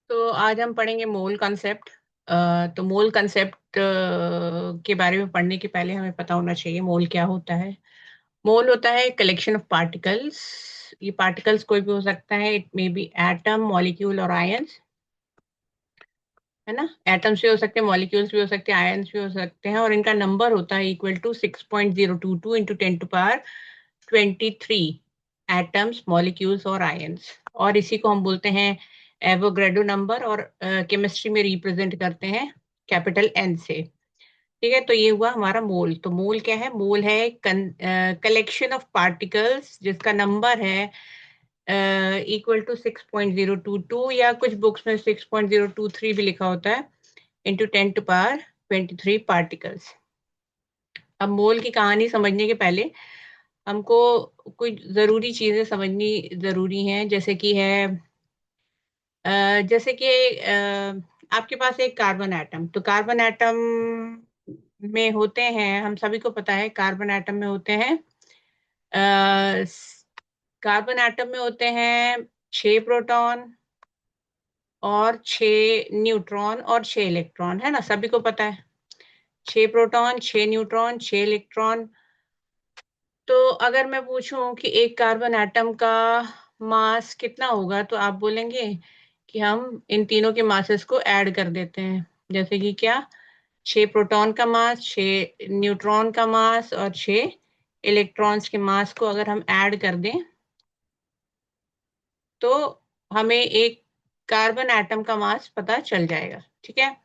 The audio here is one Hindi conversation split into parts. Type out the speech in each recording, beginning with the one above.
तो आज हम पढ़ेंगे मोल कॉन्सेप्ट। तो मोल कॉन्सेप्ट के बारे में पढ़ने के पहले हमें पता होना चाहिए मोल क्या होता है। मोल होता है कलेक्शन ऑफ पार्टिकल्स। ये पार्टिकल्स कोई भी हो सकता है, it may be atom, molecule और आयंस, है ना। एटम्स भी हो सकते हैं, मॉलिक्यूल्स भी हो सकते हैं, आयंस भी हो सकते हैं, और इनका नंबर होता है equal to 6.022 into 10⁻23 atoms, molecules और आयंस। और इसी को हम बोलते हैं एवोग्रेडो नंबर, और केमिस्ट्री में रिप्रेजेंट करते हैं कैपिटल एन से। ठीक है, तो ये हुआ हमारा मोल। तो मोल क्या है? मोल है कलेक्शन ऑफ पार्टिकल्स जिसका नंबर है इक्वल टू 6.022, या कुछ बुक्स में 6.023 भी लिखा होता है, इंटू 10⁻23 पार्टिकल्स। अब मोल की कहानी समझने के पहले हमको कुछ जरूरी चीजें समझनी जरूरी हैं, जैसे कि है जैसे कि आपके पास एक कार्बन एटम, तो कार्बन एटम में होते हैं, हम सभी को पता है कार्बन एटम में होते हैं, कार्बन एटम में होते हैं 6 प्रोटॉन और 6 न्यूट्रॉन और 6 इलेक्ट्रॉन, है ना, सभी को पता है। 6 प्रोटॉन, 6 न्यूट्रॉन, 6 इलेक्ट्रॉन। तो अगर मैं पूछूं कि एक कार्बन एटम का मास कितना होगा, तो आप बोलेंगे कि हम इन तीनों के मासेस को ऐड कर देते हैं। जैसे कि क्या? 6 प्रोटॉन का मास, 6 न्यूट्रॉन का मास और 6 इलेक्ट्रॉन्स के मास को अगर हम ऐड कर दें, तो हमें एक कार्बन एटम का मास पता चल जाएगा। ठीक है,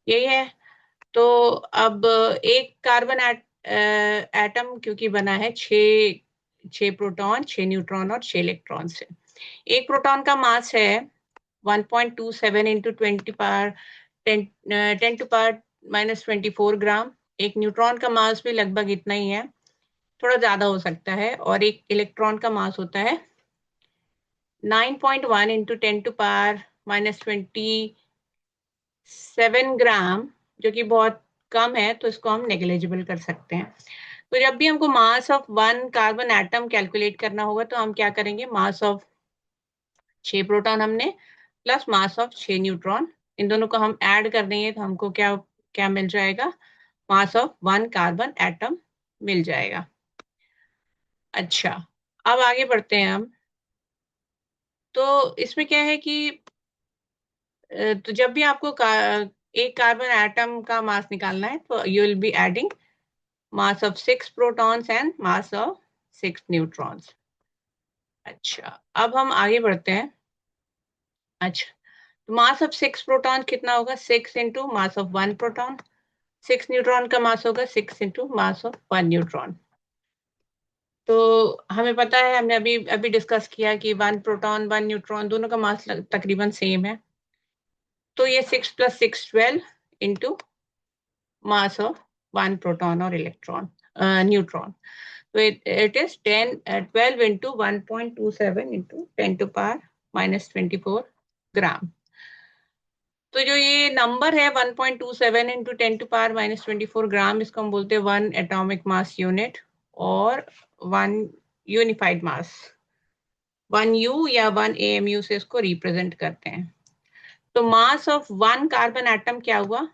यही है। तो अब एक कार्बन एटम क्योंकि बना है 6 प्रोटॉन, 6 न्यूट्रॉन और 6 इलेक्ट्रॉन से। एक प्रोटॉन का मास है 1.27 इंटू 20 पावर 10 टू पावर -24 ग्राम। एक न्यूट्रॉन का मास भी लगभग इतना ही है, थोड़ा ज्यादा हो सकता है। और एक इलेक्ट्रॉन का मास होता है 9.1 इंटू 10⁻⁻27 ग्राम, जो कि बहुत कम है, तो इसको हम नेग्लिजिबल कर सकते हैं। तो जब भी हमको मास of one carbon atom calculate करना होगा, तो हम क्या करेंगे? मास ऑफ 6 प्रोटॉन हमने प्लस मास ऑफ 6 न्यूट्रॉन, इन दोनों को हम ऐड कर देंगे, तो हमको क्या क्या मिल जाएगा? Mass of one carbon atom मिल जाएगा। अच्छा, अब आगे बढ़ते हैं हम। तो इसमें क्या है कि तो जब भी आपको एक कार्बन एटम का मास निकालना है, तो you will be adding mass of 6 protons and mass of 6 neutrons. अच्छा, अब हम आगे बढ़ते हैं। अच्छा, तो मास ऑफ 6 प्रोटॉन कितना होगा? 6 into mass of 1 proton. 6 neutron का मास होगा 6 इंटू मास ऑफ 1 न्यूट्रॉन। तो हमें पता है, हमने अभी अभी डिस्कस किया कि 1 प्रोटॉन 1 न्यूट्रॉन दोनों का मास तकरीबन सेम है। तो ये 6 + 6 12 इंटू मास ऑफ 1 प्रोटॉन और इलेक्ट्रॉन, न्यूट्रॉन। तो इट इज 12 इंटू 1.27 इंटू 10⁻⁻24 ग्राम। तो जो ये नंबर है 1.27 इंटू 10⁻⁻24 ग्राम, इसको हम बोलते हैं 1 एटॉमिक मास यूनिट, और 1 यूनिफाइड मास, 1 U या 1 AMU से इसको रिप्रेजेंट करते हैं। तो mass of one carbon atom क्या हुआ?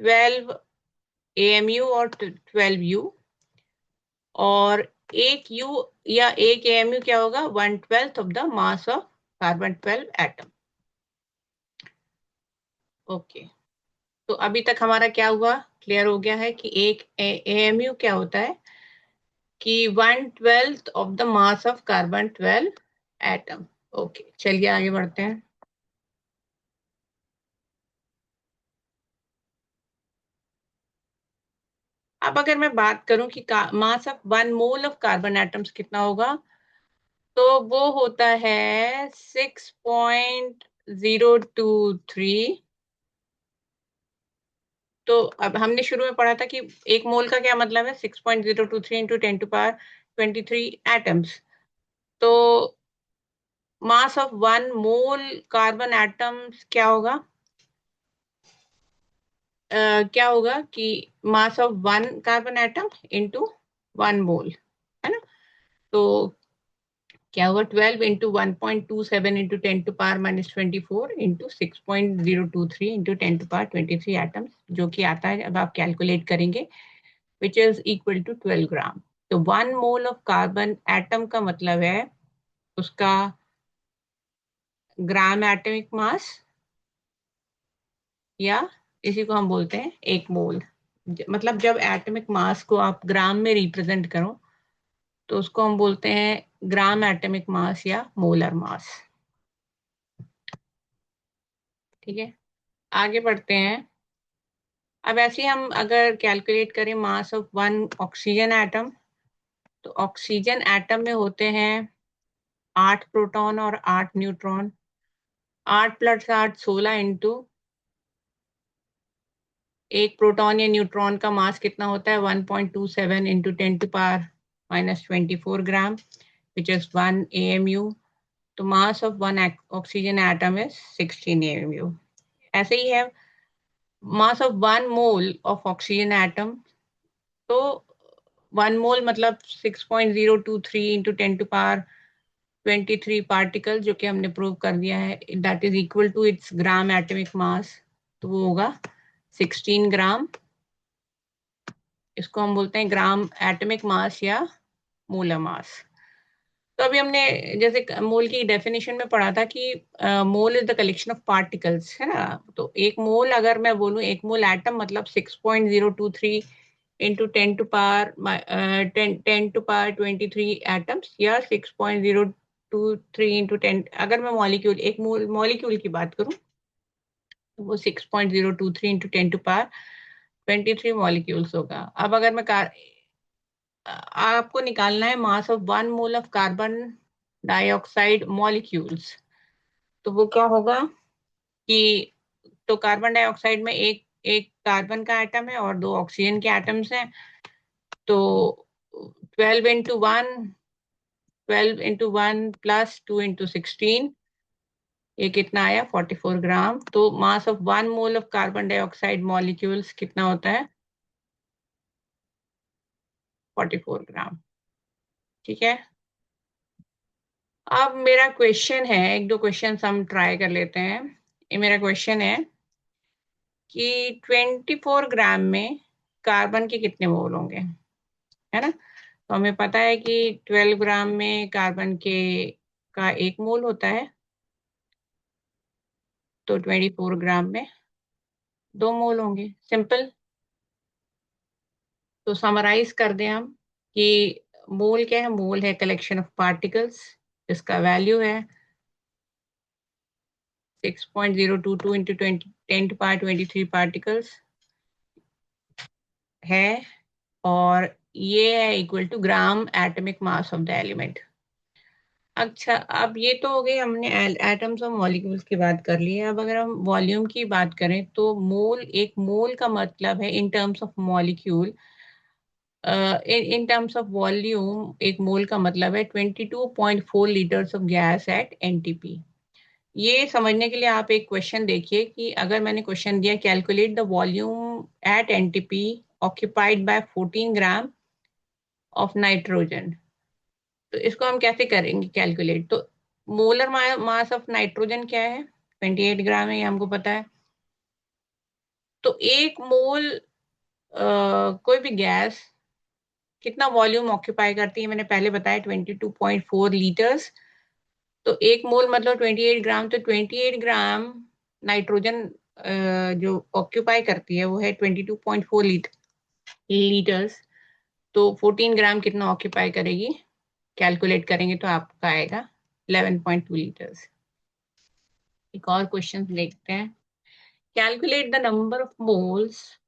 12 AMU और 12U। और एक U या एक AMU क्या होगा? 1/12 of the mass of carbon 12 atom. Okay, तो अभी तक हमारा क्या हुआ? क्लियर हो गया है कि एक AMU क्या होता है, कि 1/12 of the mass of carbon 12 atom. Okay, चलिए आगे बढ़ते हैं। अब अगर मैं बात करूं कि mass of 1 mole of carbon atoms कितना होगा, तो वो होता है 6.023। तो अब हमने शुरू में पढ़ा था कि एक मोल का क्या मतलब है? 6.023 इंटू 10⁻23 एटम्स। तो mass of 1 mole carbon atoms क्या होगा? क्या होगा कि mass of 1 carbon atom into 1 mole, है ना। तो क्या होगा 12 into 1.27 into 10⁻⁻24 into 6.023 into 10⁻23 atoms, जो कि आता है अब आप कैलकुलेट करेंगे, which is equal to 12 gram. तो 1 मोल ऑफ कार्बन एटम का मतलब है उसका ग्राम एटॉमिक मास, या इसी को हम बोलते हैं 1 मोल। मतलब जब एटॉमिक मास को आप ग्राम में रिप्रेजेंट करो तो उसको हम बोलते हैं ग्राम एटॉमिक मास या मोलर मास। ठीक है, आगे बढ़ते हैं। अब ऐसे ही हम अगर कैलकुलेट करें मास ऑफ 1 ऑक्सीजन एटम, तो ऑक्सीजन एटम में होते हैं 8 प्रोटॉन और 8 न्यूट्रॉन। 8 + 8 16 इंटू एक प्रोटॉन या न्यूट्रॉन का मास कितना होता है 1.27 into 10⁻⁻24 gram, which is 1 AMU। तो mass of 1 oxygen atom is 16 AMU। ऐसे ही है मास of 1 mole of oxygen atom, तो 1 मोल मतलब 6.023 इंटू 10⁻23 पार्टिकल, जो कि हमने प्रूव कर दिया है, that is equal to its gram atomic mass. तो वो होगा 16 ग्राम। इसको हम बोलते हैं ग्राम एटॉमिक मास या मोलर मास। तो अभी हमने जैसे मोल की डेफिनेशन में पढ़ा था कि mole is the collection of particles, है ना। तो एक मोल अगर मैं बोलूं, एक मोल एटम मतलब 6.023 इंटू 10⁻23 एटम्स, या 6.023 इंटू 10। अगर मैं मॉलिक्यूल, एक मोल मॉलिक्यूल की बात करूं, तो वो 6.023 इंटू 10⁻23 मॉलिक्यूल्स होगा। अब अगर मैं आपको निकालना है मास of 1 mole of carbon dioxide molecules, तो वो क्या होगा कि, तो कार्बन डाइऑक्साइड में एक एक कार्बन का एटम है और 2 ऑक्सीजन के एटम्स हैं। तो 12 इंटू वन प्लस 2 इंटू 16, ये कितना आया 44 ग्राम। तो mass of 1 mole of carbon dioxide molecules कितना होता है 44 ग्राम। ठीक है, अब मेरा क्वेश्चन है, एक दो क्वेश्चन हम ट्राई कर लेते हैं। ये मेरा क्वेश्चन है कि 24 ग्राम में कार्बन के कितने मोल होंगे, है ना। तो हमें पता है कि 12 ग्राम में कार्बन के का 1 मोल होता है, तो 24 ग्राम में 2 मोल होंगे, सिंपल। तो समराइज कर दें हम कि मोल क्या है, मोल है कलेक्शन ऑफ पार्टिकल्स, इसका वैल्यू है 6.022 इंटू 10⁻23 पार्टिकल्स है, और ये है equal to gram atomic mass of the element. अच्छा, अब ये तो हो गई, हमने एटम्स और मॉलिक्यूल्स की बात कर ली है। अब अगर हम वॉल्यूम की बात करें, तो मोल, एक मोल का मतलब है in terms of molecule, in terms of volume एक मोल का मतलब है 22.4 litres of gas at NTP। ये समझने के लिए आप एक क्वेश्चन देखिए कि अगर मैंने क्वेश्चन दिया calculate the volume at NTP occupied by 14 gram of nitrogen, तो इसको हम कैसे करेंगे कैलकुलेट। तो मोलर मास ऑफ नाइट्रोजन क्या है 28 ग्राम है, ये हमको पता है। तो 1 मोल कोई भी गैस कितना वॉल्यूम ऑक्यूपाई करती है, मैंने पहले बताया 22.4 लीटर्स। तो 1 मोल मतलब 28 ग्राम, तो 28 ग्राम नाइट्रोजन जो ऑक्यूपाई करती है वो है 22.4 लीटर्स। तो 14 ग्राम कितना ऑक्यूपाई करेगी, कैलकुलेट करेंगे तो आपका आएगा 11.2 लीटर्स। एक और क्वेश्चन देखते हैं। Calculate the number of moles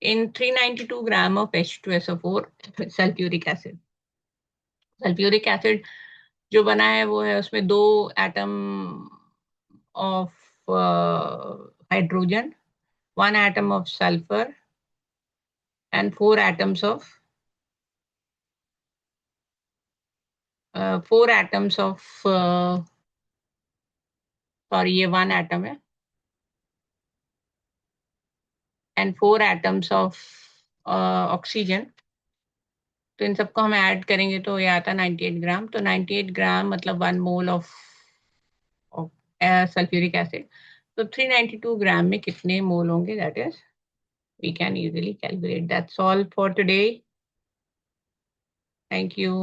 in 392 gram of H2SO4 sulphuric acid. Sulphuric acid जो बना है वो है, उसमें 2 atom of hydrogen, 1 atom of sulphur and 4 atoms of 4 atoms of, sorry ये 1 एटम है, एंड 4 एटम्स ऑफ ऑक्सीजन। तो इन सबको हम ऐड करेंगे तो ये आता 98 ग्राम। तो 98 ग्राम मतलब 1 मोल ऑफ सल्फ्यूरिक एसिड। तो 392 ग्राम में कितने मोल होंगे, that is we can easily calculate. That's all for today. Thank you.